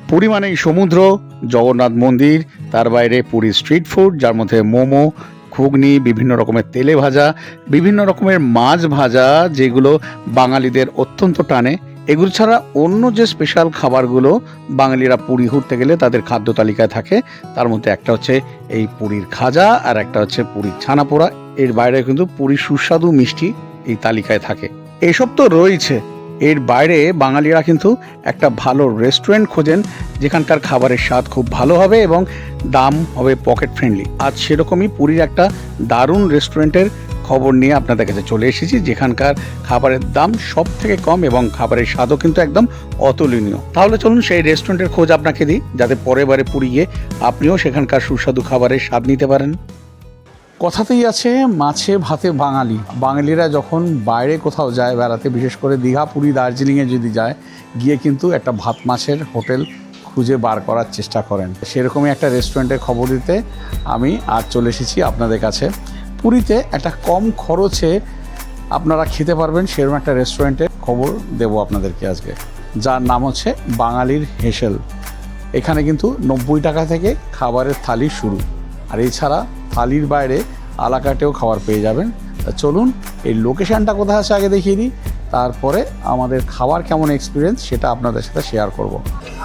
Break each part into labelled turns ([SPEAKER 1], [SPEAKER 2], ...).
[SPEAKER 1] পুরী মানেই সমুদ্র, জগন্নাথ মন্দির, তার বাইরে পুরী স্ট্রিট ফুড যার মধ্যে মোমো, ঘুগনি, বিভিন্ন রকমের তেলে ভাজা, বিভিন্ন রকমের মাছ ভাজা যেগুলো বাঙালিদের অত্যন্ত টানে। এগুলো ছাড়া অন্য যে স্পেশাল খাবারগুলো বাঙালিরা পুরী ঘুরতে গেলে তাদের খাদ্য তালিকায় থাকে, তার মধ্যে একটা হচ্ছে এই পুরীর খাজা আর একটা হচ্ছে পুরীর ছানা পোড়া। এর বাইরে কিন্তু পুরীর সুস্বাদু মিষ্টি এই তালিকায় থাকে। এসব তো রয়েছে, এর বাইরে বাঙালিরা কিন্তু একটা ভালো রেস্টুরেন্ট খোঁজেন যেখানকার খাবারের স্বাদ খুব ভালো হবে এবং দাম হবে পকেট ফ্রেন্ডলি। আজ সেরকমই পুরীর একটা দারুণ রেস্টুরেন্টের খবর নিয়ে আপনাদের কাছে চলে এসেছি, যেখানকার খাবারের দাম সব থেকে কম এবং খাবারের স্বাদও কিন্তু একদম অতুলনীয়। তাহলে চলুন সেই রেস্টুরেন্টের খোঁজ আপনাকে দিই, যাতে পরের বারে পুরী গিয়ে আপনিও সেখানকার সুস্বাদু খাবারের স্বাদ নিতে পারেন। কথাতেই আছে মাছে ভাতে বাঙালি। বাঙালিরা যখন বাইরে কোথাও যায় বেড়াতে, বিশেষ করে দীঘা, পুরী, দার্জিলিংয়ে যদি যায়, গিয়ে কিন্তু একটা ভাত মাছের হোটেল খুঁজে বার করার চেষ্টা করেন। সেরকমই একটা রেস্টুরেন্টের খবর দিতে আমি আজ চলে এসেছি আপনাদের কাছে। পুরীতে একটা কম খরচে আপনারা খেতে পারবেন সেরকম একটা রেস্টুরেন্টের খবর দেবো আপনাদেরকে আজকে, যার নাম হচ্ছে বাঙালির হেসেল। এখানে কিন্তু 90 টাকা থেকে খাবারের থালি শুরু, আর এছাড়া থালির বাইরে আলাকাটেও খাবার পেয়ে যাবেন। চলুন এই লোকেশানটা কোথায় আছে আগে দেখিয়ে দিই, তারপরে আমাদের খাবার কেমন এক্সপিরিয়েন্স সেটা আপনাদের সাথে শেয়ার করব।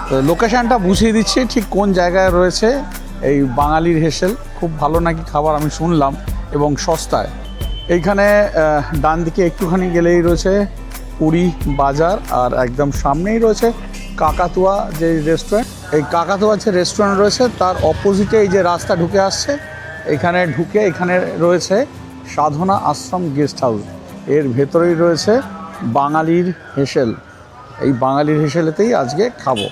[SPEAKER 1] তো লোকেশানটা বুঝিয়ে দিচ্ছি ঠিক কোন জায়গায় রয়েছে এই বাঙালির হেসেল। খুব ভালো নাকি খাবার আমি শুনলাম এবং সস্তায়। এইখানে ডান দিকে একটুখানি গেলেই রয়েছে পুরী বাজার, আর একদম সামনেই রয়েছে কাকাতুয়া যে রেস্টুরেন্ট। এই কাকাতুয়া যে রেস্টুরেন্ট রয়েছে তার অপোজিটে এই যে রাস্তা ঢুকে আসছে, এখানে ঢুকে এখানে রয়েছে সাধনা আশ্রম গেস্ট হাউস। এর ভেতরেই রয়েছে বাঙালির হেসেল। এই বাঙালির হেসেলেতেই আজকে খাবো।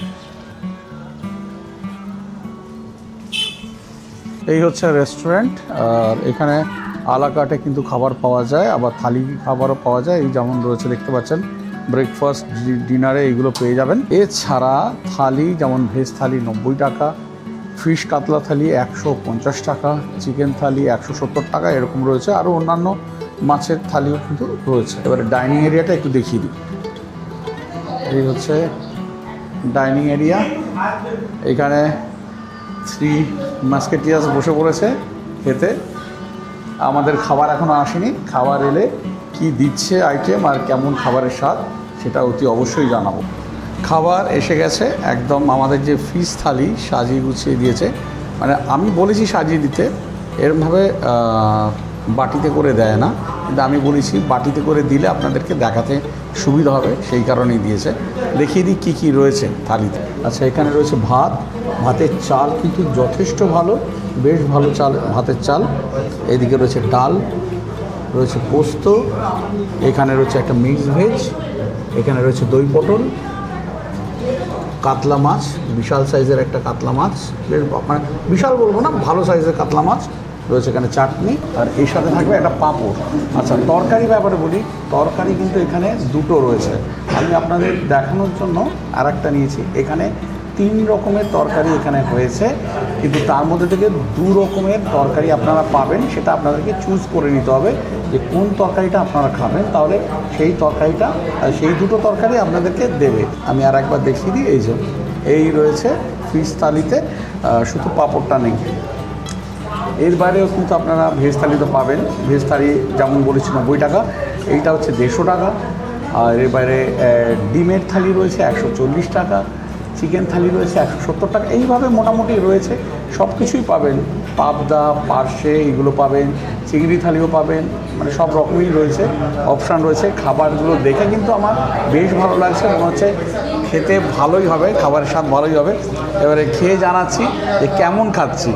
[SPEAKER 1] এই হচ্ছে রেস্টুরেন্ট, আর এখানে আলাকাটে কিন্তু খাবার পাওয়া যায়, আবার থালি খাবারও পাওয়া যায়। এই যেমন রয়েছে দেখতে পাচ্ছেন, ব্রেকফাস্ট, ডিনারে এইগুলো পেয়ে যাবেন। এছাড়া থালি যেমন ভেজ থালি 90 টাকা, ফিশ কাতলা থালি 150 টাকা, চিকেন থালি 170 টাকা, এরকম রয়েছে। আরও অন্যান্য মাছের থালিও কিন্তু রয়েছে। এবারে ডাইনিং এরিয়াটা একটু দেখিয়ে দিই। এই হচ্ছে ডাইনিং এরিয়া। এখানে 3 মাস্কেটিয়ার্স বসে পড়েছে খেতে। আমাদের খাবার এখনও আসেনি, খাবার এলে কি দিচ্ছে আইটেম আর কেমন খাবারের স্বাদ সেটা অতি অবশ্যই জানাবো। খাবার এসে গেছে, একদম আমাদের যে ফিশ থালি সাজিয়ে গুছিয়ে দিয়েছে। মানে আমি বলেছি সাজিয়ে দিতে, এরমভাবে বাটিতে করে দেয় না, কিন্তু আমি বলেছি বাটিতে করে দিলে আপনাদেরকে দেখাতে সুবিধা হবে, সেই কারণেই দিয়েছে। দেখিয়ে দিই কী কী রয়েছে থালিতে। আচ্ছা, এখানে রয়েছে ভাত, ভাতের চাল কিন্তু যথেষ্ট ভালো, বেশ ভালো চাল, ভাতের চাল। এদিকে রয়েছে ডাল, রয়েছে পোস্ত, এখানে রয়েছে একটা মিক্সড ভেজ, এখানে রয়েছে দই পটল, কাতলা মাছ, বিশাল সাইজের একটা কাতলা মাছ, বেশ মানে বিশাল বলবো না, ভালো সাইজের কাতলা মাছ রয়েছে। এখানে চাটনি, আর এর সাথে থাকবে একটা পাঁপড়। আচ্ছা, তরকারি ব্যাপারে বলি, তরকারি কিন্তু এখানে দুটো রয়েছে। আমি আপনাদের দেখানোর জন্য আর একটা নিয়েছি। এখানে 3 রকমের তরকারি এখানে হয়েছে, কিন্তু তার মধ্যে থেকে 2 রকমের তরকারি আপনারা পাবেন। সেটা আপনাদেরকে চুজ করে নিতে হবে যে কোন তরকারিটা আপনারা খাবেন, তাহলে সেই তরকারিটা, সেই দুটো তরকারি আপনাদেরকে দেবে। আমি আর একবার দেখিয়ে দিই। এই যে এই রয়েছে ফিশ থালিতে, শুধু পাঁপড়টা নেই। এর বাইরেও কিন্তু আপনারা ভেজ থালি তো পাবেন। ভেজ থালি যেমন বলেছি 90 টাকা, এইটা হচ্ছে 150 টাকা। আর এর বাইরে ডিমের থালি রয়েছে 140 টাকা, চিকেন থালি রয়েছে 170 টাকা। এইভাবে মোটামুটি রয়েছে, সব কিছুই পাবেন। পাবদা, পার্শে এগুলো পাবেন, চিংড়ি থালিও পাবেন, মানে সব রকমই রয়েছে, অপশান রয়েছে। খাবারগুলো দেখে কিন্তু আমার বেশ ভালো লাগছে, মনে হচ্ছে খেতে ভালোই হবে, খাবারের স্বাদ ভালোই হবে। এবারে খেয়ে জানাচ্ছি যে কেমন খাচ্ছি।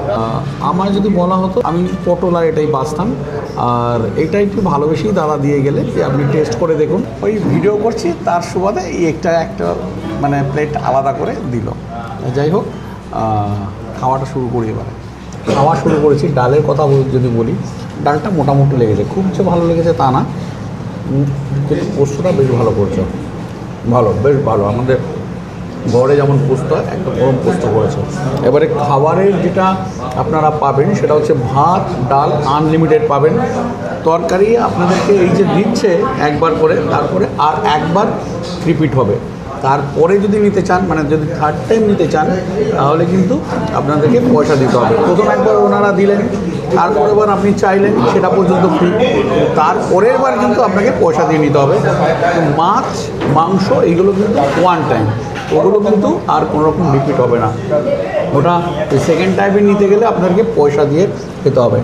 [SPEAKER 1] আমার যদি বলা হতো আমি পটল আর এটাই বাছতাম, আর এটা একটু ভালোবেসেই দাদা দিয়ে গেলে যে আপনি টেস্ট করে দেখুন। ওই ভিডিও করছি তার সুবাদে এই একটা মানে প্লেট আলাদা করে দিল। যাই হোক, খাওয়াটা শুরু করি। এবারে খাওয়া শুরু করেছি। ডালের কথা যদি বলি, ডালটা মোটামুটি লেগেছে, খুব যে ভালো লেগেছে তা না, কিন্তু পোস্তটা বেশ ভালো করছে, ভালো, বেশ ভালো। আমাদের ঘরে যেমন পোস্ত হয়, একটা গরম পোস্ত করেছে। এবারে খাবারের যেটা আপনারা পাবেন সেটা হচ্ছে ভাত, ডাল আনলিমিটেড পাবেন। তরকারি আপনাদেরকে এই যে দিচ্ছে একবার করে, তারপরে আর একবার রিপিট হবে। তারপরে যদি নিতে চান, মানে যদি থার্ড টাইম নিতে চান, তাহলে কিন্তু আপনাদেরকে পয়সা দিতে হবে। প্রথম একবার ওনারা দিলেন, তারপরের বার আপনি চাইলেন, সেটা পর্যন্ত ফ্রি। তারপরের বার কিন্তু আপনাকে পয়সা দিয়ে নিতে হবে। মাছ, মাংস এইগুলো কিন্তু ওয়ান টাইম, ওগুলো কিন্তু আর কোনো রকম রিপিট হবে না। ওটা সেকেন্ড টাইমে নিতে গেলে আপনাকে পয়সা দিয়ে খেতে হবে।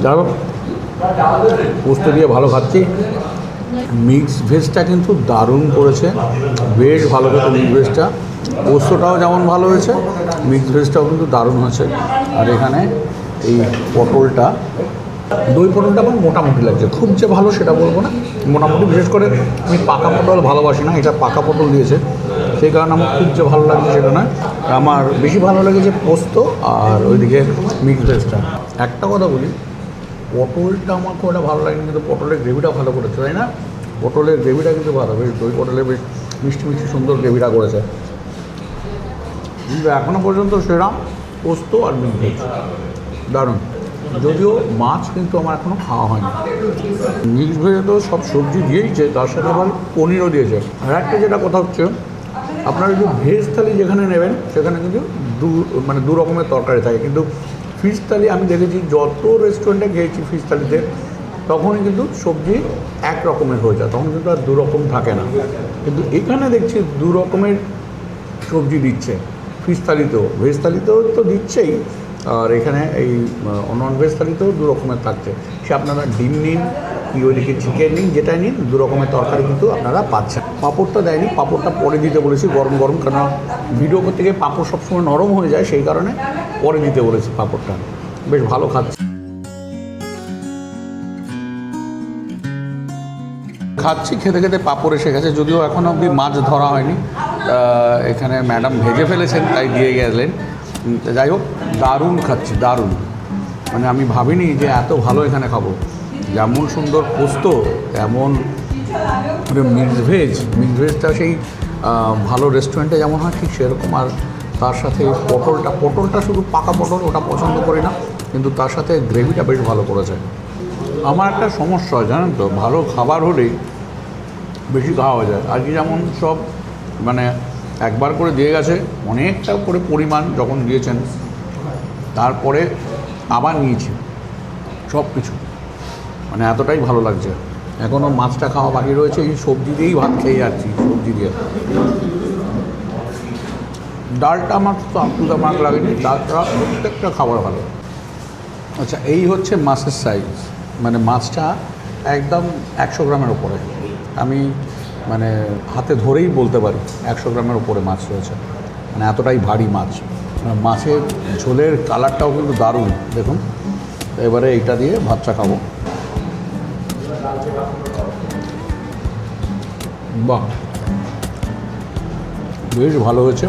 [SPEAKER 1] যাই হোক, পোস্ত দিয়ে ভালো খাচ্ছি। মিক্স ভেজটা কিন্তু দারুণ করেছে, বেশ ভালো খেতে মিক্স ভেজটা। পোস্তটাও যেমন ভালো হয়েছে, মিক্স ভেজটাও কিন্তু দারুণ হয়েছে। আর এখানে এই পটলটা, দই পটলটা আমার মোটামুটি লাগছে, খুব যে ভালো সেটা বলবো না, মোটামুটি। বিশেষ করে আমি পাকা পটল ভালোবাসি না, এটা পাকা পটল দিয়েছে, সেই কারণে আমার খুব যে ভালো লাগছে সেটা না। আমার বেশি ভালো লেগেছে পোস্ত আর ওইদিকে মিক্স ভেজটা। একটা কথা বলি, পটলটা আমার খুব একটা ভালো লাগেনি, কিন্তু পটলের গ্রেভিটা ভালো করেছে, তাই না? পটলের গ্রেভিটা কিন্তু ভালো, বেশ দই পটলের বেশ মিষ্টি মিষ্টি সুন্দর গ্রেভিটা করেছে। কিন্তু এখনও পর্যন্ত সেরা পোস্ত আর মিক্স ভেজ দারুণ। যদিও মাছ কিন্তু আমার এখনও খাওয়া হয়নি। মিক্স ভেজে তো সব সবজি দিয়েইছে, তার সাথে আবার পনিরও দিয়েছে। আর একটা যেটা কথা হচ্ছে, আপনারা যদি ভেজ থালি যেখানে নেবেন সেখানে কিন্তু দু রকমের তরকারি থাকে, কিন্তু ফিশ থালি আমি দেখেছি যত রেস্টুরেন্টে খেয়েছি ফিশ থালিতে, তখনই কিন্তু সবজি এক রকমের হয়ে যায়, তখন কিন্তু আর দু রকম থাকে না। কিন্তু এখানে দেখছি দু রকমের সবজি দিচ্ছে, ফিশ থালিতেও, ভেজ থালিতেও তো দিচ্ছেই, আর এখানে এই নন ভেজ থালিতেও দু রকমের থাকছে। সে আপনারা ডিম নিন কি ওইদিকে চিকেন নিন, যেটাই নিন, দু রকমের তরকারি কিন্তু আপনারা পাচ্ছেন। পাঁপড়টা দেয়নি, পাঁপড়টা পরে দিতে বলেছি গরম গরম, কারণ ভিডিও করতে গিয়ে পাঁপড় সবসময় নরম হয়ে যায়, সেই কারণে পরে দিতে বলেছি পাঁপড়টা। বেশ ভালো খাচ্ছি, খেতে খেতে পাঁপড় এসে গেছে, যদিও এখনও অবধি মাছ ধরা হয়নি। এখানে ম্যাডাম ভেজে ফেলেছেন, তাই দিয়ে গেলেন। যাই হোক, দারুণ খাচ্ছি, দারুণ। মানে আমি ভাবিনি যে এত ভালো এখানে খাবো। যেমন সুন্দর পোস্ত, তেমন মিক্স ভেজটা সেই ভালো রেস্টুরেন্টে যেমন হয় ঠিক সেরকম। আর তার সাথে পটলটা শুধু পাকা পটল, ওটা পছন্দ করি না, কিন্তু তার সাথে গ্রেভিটা বেশ ভালো করেছে। আমার একটা সমস্যা হয় জানেন তো, ভালো খাবার হলেই বেশি খাওয়া হয়ে যায়। আজকে যেমন সব মানে একবার করে দিয়ে গেছে, অনেকটা করে পরিমাণ যখন দিয়েছেন, তারপরে আবার নিয়েছি সব কিছু, মানে এতটাই ভালো লাগছে। এখনও মাছটা খাওয়া বাকি রয়েছে, এই সবজি দিয়েই ভাত খেয়ে যাচ্ছি, সবজি দিয়ে। ডালটা আমার তো আপ্লুত মাছ লাগেনি, ডালটা প্রত্যেকটা খাবার ভালো। আচ্ছা, এই হচ্ছে মাছের সাইজ, মানে মাছটা একদম 100 গ্রামের ওপরে। আমি মানে হাতে ধরেই বলতে পারি 100 গ্রামের ওপরে মাছ রয়েছে, মানে এতটাই ভারী মাছ। মাছের ঝোলের কালারটাও কিন্তু দারুণ, দেখুন। এবারে এইটা দিয়ে ভাতটা খাবো। বাহ, বেশ ভালো হয়েছে।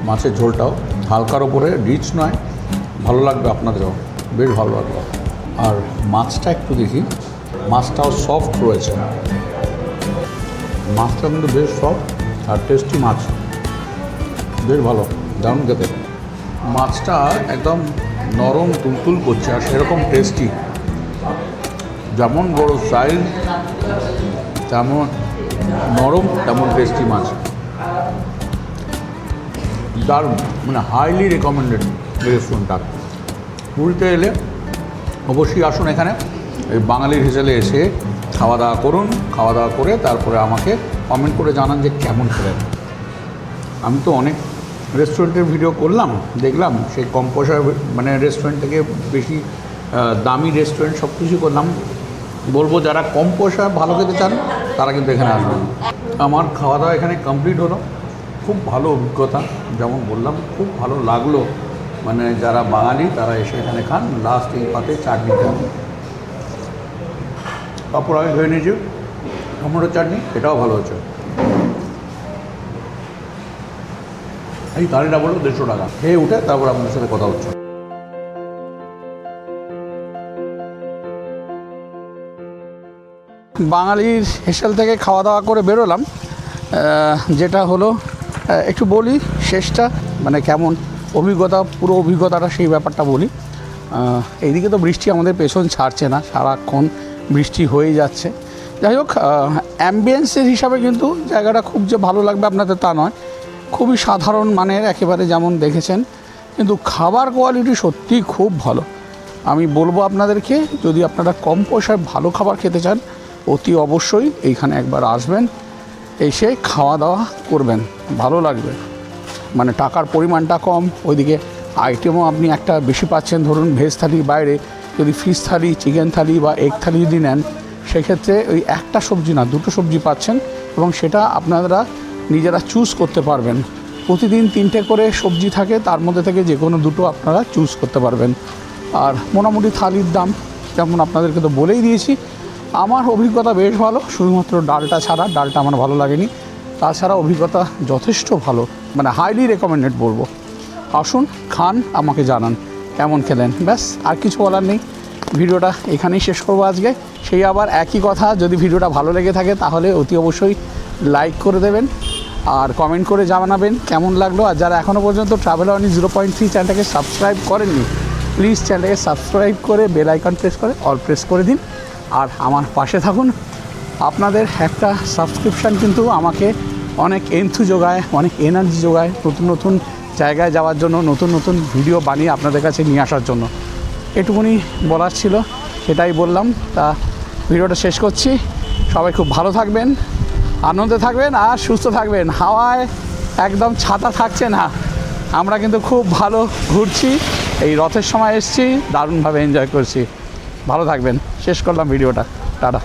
[SPEAKER 1] মাছের ঝোলটাও হালকার ওপরে, রিচ নয়, ভালো লাগবে আপনাদেরও, বেশ ভালো লাগবে। আর মাছটা একটু দেখি, মাছটাও সফট রয়েছে, মাছটা কিন্তু বেশ সফট আর টেস্টি মাছ, বেশ ভালো, দারুণ খেতে। মাছটা একদম নরম তুলতুল করছে আর সেরকম টেস্টি, যেমন বড় সাইজ তেমন নরম, তেমন টেস্টি মাছ, দারুণ। মানে হাইলি রেকমেন্ডেড রেস্টুরেন্টটা। পুরীতে এলে অবশ্যই আসুন এখানে, এই বাঙালির হিসেবে এসে খাওয়া দাওয়া করুন, খাওয়া দাওয়া করে তারপরে আমাকে কমেন্ট করে জানান যে কেমন খেলেন। আমি তো অনেক রেস্টুরেন্টের ভিডিও করলাম, দেখলাম সেই কম পয়সার মানে রেস্টুরেন্ট থেকে বেশি দামি রেস্টুরেন্ট সব কিছু করলাম। বলবো যারা কম পয়সা ভালো খেতে চান তারা কিন্তু এখানে আসবেন। আমার খাওয়া দাওয়া এখানে কমপ্লিট হলো, খুব ভালো অভিজ্ঞতা, যেমন বললাম খুব ভালো লাগলো। মানে যারা বাঙালি তারা এসে এখানে খান। লাস্ট এই পাতে চাটনিটা, পাঁপড় আগে ধুয়ে নিয়েছি, টমেটো চাটনি, এটাও ভালো হচ্ছে। এই থালিটা বললো 150 টাকা। খেয়ে উঠে তারপর আপনাদের সাথে কথা হচ্ছে। বাঙালির হেসেল থেকে খাওয়া দাওয়া করে বেরোলাম, যেটা হলো একটু বলি শেষটা, মানে কেমন অভিজ্ঞতা, পুরো অভিজ্ঞতাটা সেই ব্যাপারটা বলি। এইদিকে তো বৃষ্টি আমাদের পেছন ছাড়ছে না, সারাক্ষণ বৃষ্টি হয়েই যাচ্ছে। যাই হোক, অ্যাম্বিয়েন্সের হিসাবে কিন্তু জায়গাটা খুব যে ভালো লাগবে আপনাদের তা নয়, খুবই সাধারণ মানের একেবারে যেমন দেখেছেন, কিন্তু খাবার কোয়ালিটি সত্যিই খুব ভালো। আমি বলবো আপনাদেরকে, যদি আপনারা কম পয়সায় ভালো খাবার খেতে চান অতি অবশ্যই এইখানে একবার আসবেন, এসে খাওয়া দাওয়া করবেন, ভালো লাগবে। মানে টাকার পরিমাণটা কম, ওইদিকে আইটেমও আপনি একটা বেশি পাচ্ছেন। ধরুন ভেজ থালির বাইরে যদি ফিশ থালি, চিকেন থালি বা এগ থালি যদি নেন, সেক্ষেত্রে ওই একটা সবজি না, দুটো সবজি পাচ্ছেন, এবং সেটা আপনারা নিজেরা চুজ করতে পারবেন। প্রতিদিন 3টে করে সবজি থাকে, তার মধ্যে থেকে যে কোনো দুটো আপনারা চুজ করতে পারবেন। আর মোটামুটি থালির দাম যেমন আপনাদেরকে তো বলেই দিয়েছি। আমার অভিজ্ঞতা বেশ ভালো, শুধুমাত্র ডালটা ছাড়া, ডালটা আমার ভালো লাগেনি, তাছাড়া অভিজ্ঞতা যথেষ্ট ভালো, মানে হাইলি রেকমেন্ডেড বলবো। আসুন, খান, আমাকে জানান কেমন খেলেন। ব্যাস, আর কিছু বলার নেই, ভিডিওটা এখানেই শেষ করবো আজকে। সেই আবার একই কথা, যদি ভিডিওটা ভালো লেগে থাকে তাহলে অতি অবশ্যই লাইক করে দেবেন আর কমেন্ট করে জানাবেন কেমন লাগলো। আর যারা এখনও পর্যন্ত ট্রাভেল অনি 0.3 চ্যানেলটাকে সাবস্ক্রাইব করেননি, প্লিজ চ্যানেলটাকে সাবস্ক্রাইব করে বেল আইকন প্রেস করে অল প্রেস করে দিন আর আমার পাশে থাকুন। আপনাদের একটা সাবস্ক্রিপশান কিন্তু আমাকে অনেক এন্থু যোগায়, অনেক এনার্জি যোগায় নতুন নতুন জায়গায় যাওয়ার জন্য, নতুন নতুন ভিডিও বানিয়ে আপনাদের কাছে নিয়ে আসার জন্য। এটুকুনি বলার ছিল, সেটাই বললাম। তা ভিডিওটা শেষ করছি। সবাই খুব ভালো থাকবেন, আনন্দে থাকবেন আর সুস্থ থাকবেন। হাওয়ায় একদম ছাতা থাকছে না, আমরা কিন্তু খুব ভালো ঘুরছি, এই রথের সময় এসেছি, দারুণভাবে এনজয় করছি। ভালো থাকবেন। শেষ করলাম ভিডিওটা, টাটা।